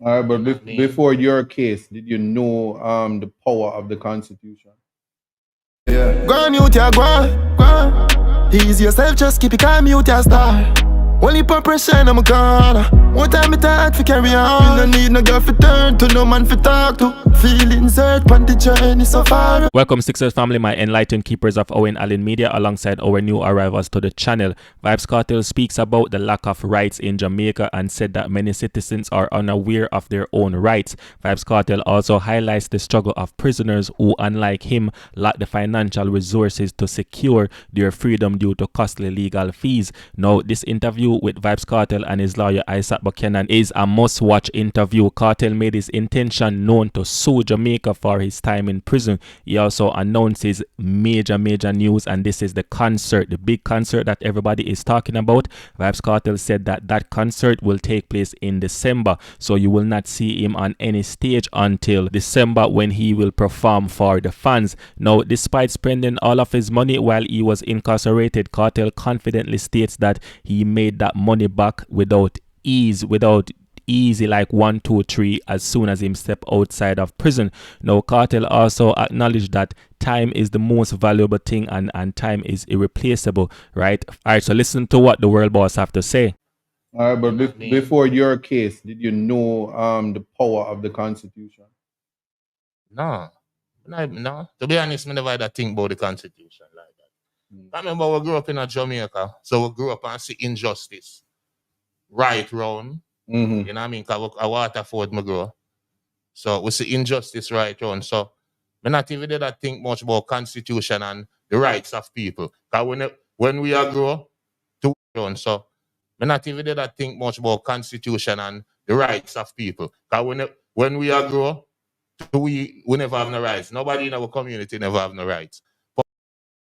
All right, but You know what I mean? before your case, did you know the power of the Constitution? Yeah. Go on mute, yeah, go on. Ease yourself, just keep it calm, mute your star. Only for pressure in my corner. One time it hard to carry on. You no need no girl for turn to, no man for talk to. Feelings hurt, on the journey so far. Welcome, Sixers family, my enlightened keepers of Øwayne Media, alongside our new arrivals to the channel. Vybz Kartel speaks about the lack of rights in Jamaica and said that many citizens are unaware of their own rights. Vybz Kartel also highlights the struggle of prisoners who, unlike him, lack the financial resources to secure their freedom due to costly legal fees. Now, this interview with Vybz Kartel and his lawyer Isaac Buchanan is a must-watch interview. Kartel made his intention known to sue Jamaica for his time in prison. He also announces major news, and this is the concert, the big concert that everybody is talking about. Vybz Kartel said that that concert will take place in December, so you will not see him on any stage until December, when he will perform for the fans. Now, despite spending all of his money while he was incarcerated, Kartel confidently states that he made that money back without easy like 1, 2, 3 as soon as him step outside of prison. Now, Kartel also acknowledged that time is the most valuable thing, and time is irreplaceable, right? All right, so listen to what the world boss have to say. All right, but before your case, did you know the power of the Constitution? No. To be honest, I never had a think about the Constitution like that. I remember we grew up in Jamaica, so we grew up and see injustice right round. You know what I mean? Because I Waterford me grow. So we see injustice right round. So I not even did I think much about Constitution and the rights of people. Because when we are grow to round, so I not even did I think much about Constitution and the rights of people. Because when we are grow, we never have no rights. Nobody in our community never have no rights.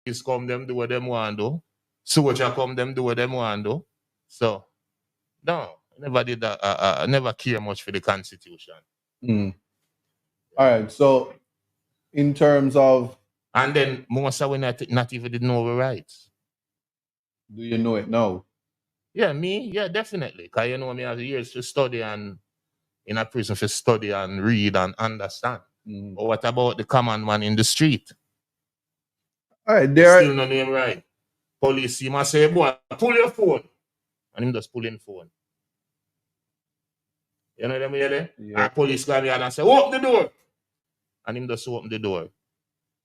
Police come, them do what them want to do. Soldier come, them do what them want to do. So, no, I never did that. I never care much for the Constitution. All right, so in terms of... And then most of we not even did know our rights. Do you know it now? Yeah, me? Yeah, definitely. Because you know me, I have years to study and in a prison for study and read and understand. But what about the common man in the street? All right, Still no name right. Police see must say, boy, pull your phone. And him just pulling phone. You know what I mean? Yeah. Our police come here and say, open the door. And him just open the door.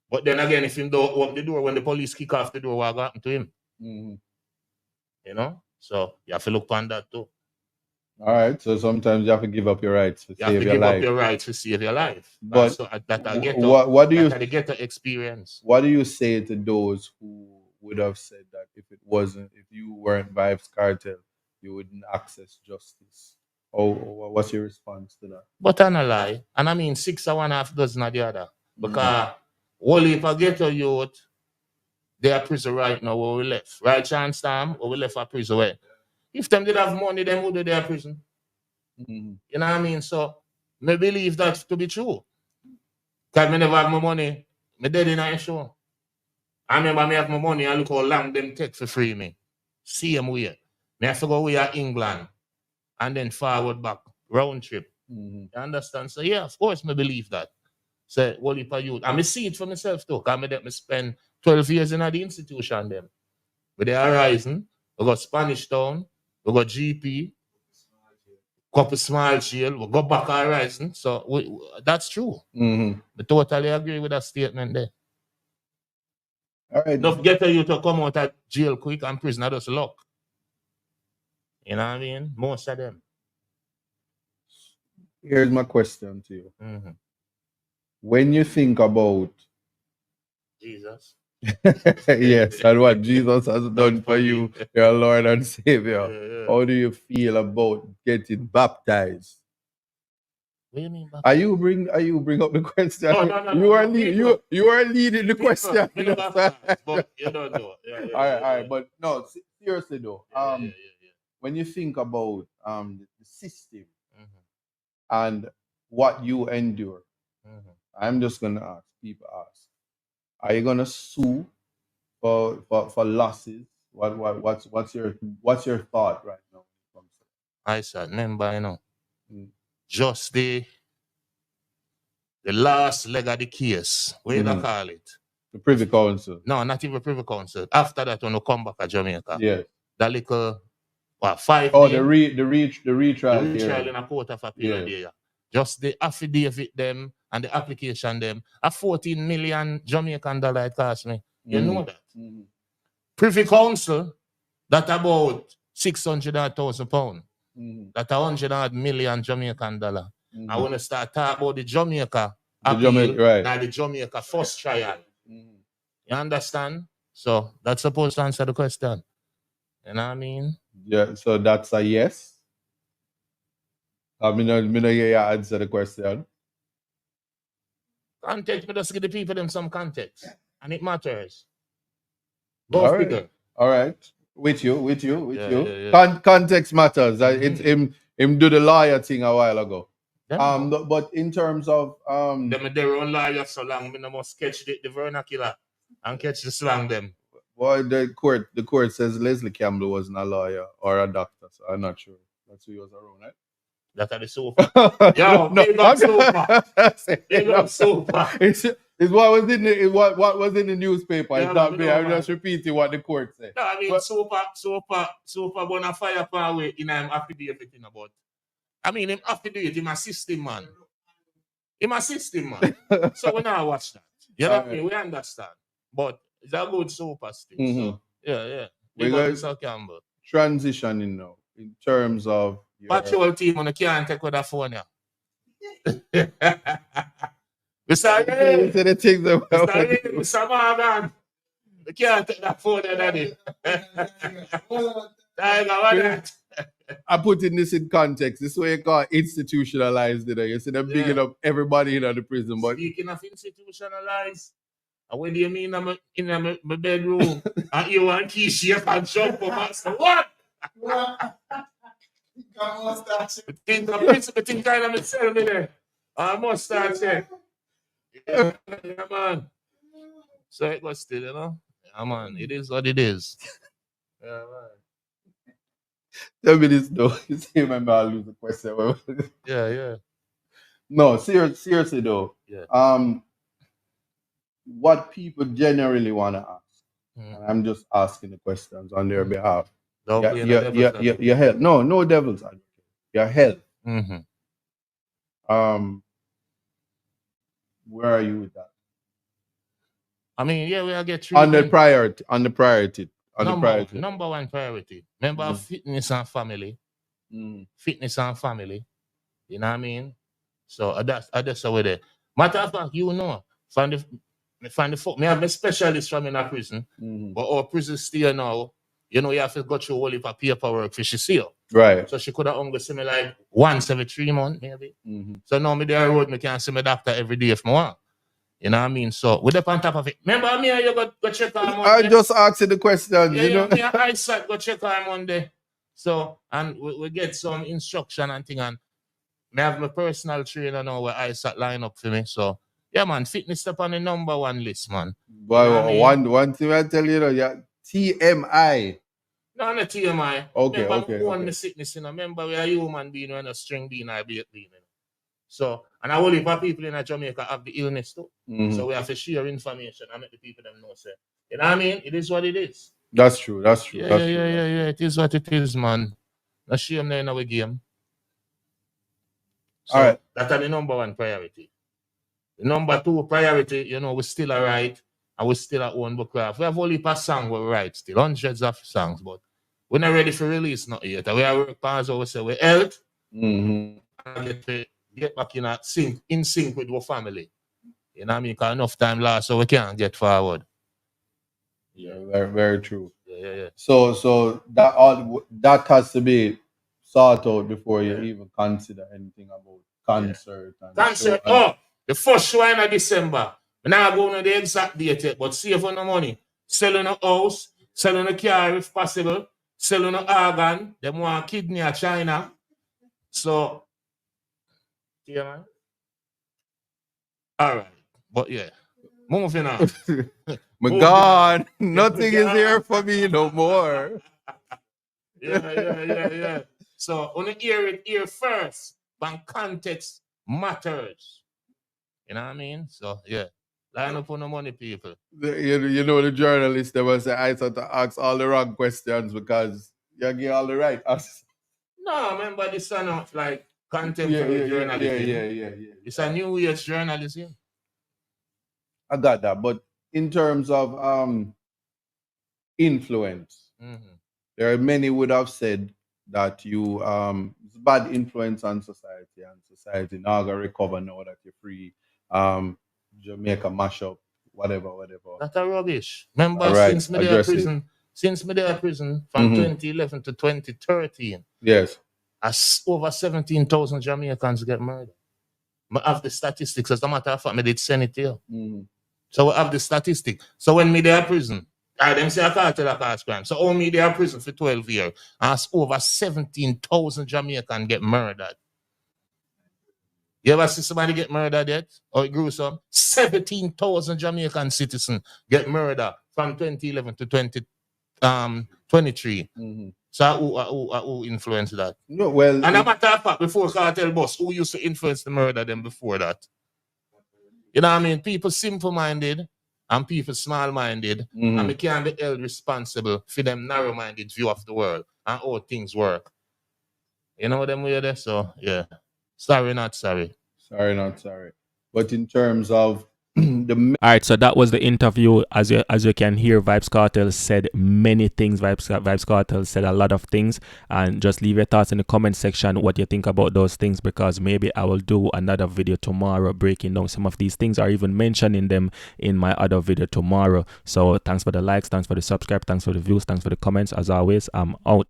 But then again, if him don't open the door, when the police kick off the door, what happened to him? You know? So you have to look on that too. All right, so sometimes you have to give up your rights to save your life. You have to give up your rights to save your life. But so that I get to get the experience. What do you say to those who would have said that if you weren't Vybz Kartel, you wouldn't access justice? Or what's your response to that? But I'm not lie. And I mean 6 or 1/2 dozen of the other. Because only if I get a youth, they are prison right now where we left. Right chance time, or we left a prison where. If them did have money, then would do their prison. You know what I mean? So I believe that to be true. Because I never have my money. My dead in a show. I remember me have my money and look how long them take to free me. Same way. I have to go away at England and then forward back. Round trip. You understand? So yeah, of course I believe that. So what if I youth? And I see it for myself too. Because I spend 12 years in the institution them. But they are rising. We got Spanish Town. We got GP, couple small jail, we go back and rising. So that's true. I totally agree with that statement there. All right. Don't get you to come out of jail quick and prison, that's luck. You know what I mean? Most of them. Here's my question to you. When you think about Jesus. Yes, and what Jesus has done for you, your Lord and Savior. How do you feel about getting baptized? What do you mean baptized? Are you bring up the question? No. You are leading the question. But you don't know. All right. But no, seriously though. When you think about the system and what you endure, I'm just gonna ask. Are you gonna sue for losses? What's your thought right now? I said, remember, you know. just the last leg of the case. What you gonna call it? The Privy Council. No, not even Privy Council. After that, when you come back to Jamaica, Yes. that little 5 Oh, days, the retrial. the retrial hearing. in a court of appeal there. Just the affidavit them and the application them. A 14 million Jamaican dollar it cost me. You know that. Privy Council, that about 600,000 pounds. That 100 million Jamaican dollar. I want to start talking about the Jamaica appeal, now the Jamaica first trial. You understand? So that's supposed to answer the question. You know what I mean? Yeah, so that's a yes. I mean, I hear you answer the question. Context, but just give the people them some context. And it matters. All right. All right. With you. Context matters. It's him do the lawyer thing a while ago. But in terms of them their own lawyer so long, we must catch the vernacular and catch the slang them. Well, the court says Leslie Campbell wasn't a lawyer or a doctor, so I'm not sure. That's who he was around, right? That are the sofa. Yo, big up sofa. Big up sofa. It's what was in the newspaper. It's not me. I'm just repeating what the court said. No, I mean sofa bona fire power way in him affidavit about. I mean him affidavit, him a system man. So we now watch that. You know what I mean? We understand. But it's a good sofa still. So yeah. We're going to transitioning now in terms of patrol team on the can't take with the phone now. Mr. Morgan, we can't take that phone there, Daddy. I'm putting this in context. This way you call institutionalized today. You see them bigging up everybody in the prison. But speaking of institutionalized, what do you mean in my bedroom? And you want key shape and jump for master? What? Think kind of myself in there. I must start check. Yeah, man. So it was still, you know. Yeah, man. It is what it is. Yeah, man. Tell me this though. You see, remember I lose the question. Yeah. No, seriously though. Yeah. What people generally want to ask, and I'm just asking the questions on their behalf. Your health. No devil's advocate. Your health. Where are you with that? I mean, yeah, we'll get on the priority. Number one priority. Remember fitness and family. Fitness and family. You know what I mean? So that's over there. Matter of fact, you know, find the me have a specialist from in a prison, but our prison still now, you know, you have to go through all of her paperwork for she see you. Right. So she could have only see me like once every 3 months, maybe. So now me there road, me can see my doctor every day if I want. You know what I mean? So we're up on top of it. Remember me and you go check on Monday? I just asked you the question, you know. Me and eyesight go check on Monday. So, and we get some instruction and thing, and me have my personal trainer now where eyesight line up for me. So, yeah, man, fitness up on the number one list, man. But one thing I tell you, yeah, TMI. No, not TMI. Okay. The sickness, you know. Remember, we are human being, we're not string being, I be being. You know? So, and I will leave people in Jamaica have the illness too. So we have to share information and make the people them know, say. You know what I mean? It is what it is. That's true. Yeah. It is what it is, man. No shame there in our game. So, all right. That's the number one priority. The number two priority, you know, we still are right and we still at one book craft. We have only a song we write still, hundreds of songs, but we're not ready for release not yet. We are work as we say we health and get back in sync with our family. You know what I mean? Because enough time lost so we can't get forward. Yeah, very, very true. Yeah. So that has to be sorted out before you even consider anything about concert and concert. The first show in December. I'm not going to the exact date yet, but save on the money. Selling a house, selling a car if possible, selling an organ. They want kidney in China. So, yeah, man. All right. But yeah, moving on. God, nothing is here for me no more. Yeah. So, on the hear it here first. But context matters. You know what I mean? So, yeah. Line up on the money, people. You know, the journalist, they will say, I start to ask all the wrong questions because you get all the right answers. No, remember this son of like contemporary journalism. Yeah. It's a new age journalism. I got that. But in terms of influence, there are many would have said that you it's bad influence on society, and society now gonna recover now that you're free. Jamaica mashup, whatever. That's a rubbish. Remember, since me there prison from 2011 to 2013. Yes. Over 17,000 Jamaicans get murdered. I have the statistics. As a matter of fact, I did send it to you. So I have the statistics. So when me there prison, them say I can't tell a cause crime. So all me there prison for 12 years, as over 17,000 Jamaicans get murdered. You ever see somebody get murdered yet? Or it gruesome? 17,000 Jamaican citizens get murdered from 2011 to 2023. So who influenced that? No, well, and a matter of fact, before Kartel Boss, who used to influence the murder them before that? You know what I mean? People simple-minded and people small-minded, and we can't be held responsible for them narrow-minded view of the world and how things work. You know them way there? So, yeah. Sorry, not sorry. Sorry, not sorry. But in terms of the... All right, so that was the interview. As you can hear, Vybz Kartel said many things. Vybz Kartel said a lot of things. And just leave your thoughts in the comment section what you think about those things, because maybe I will do another video tomorrow breaking down some of these things or even mentioning them in my other video tomorrow. So thanks for the likes, thanks for the subscribe, thanks for the views, thanks for the comments. As always, I'm out.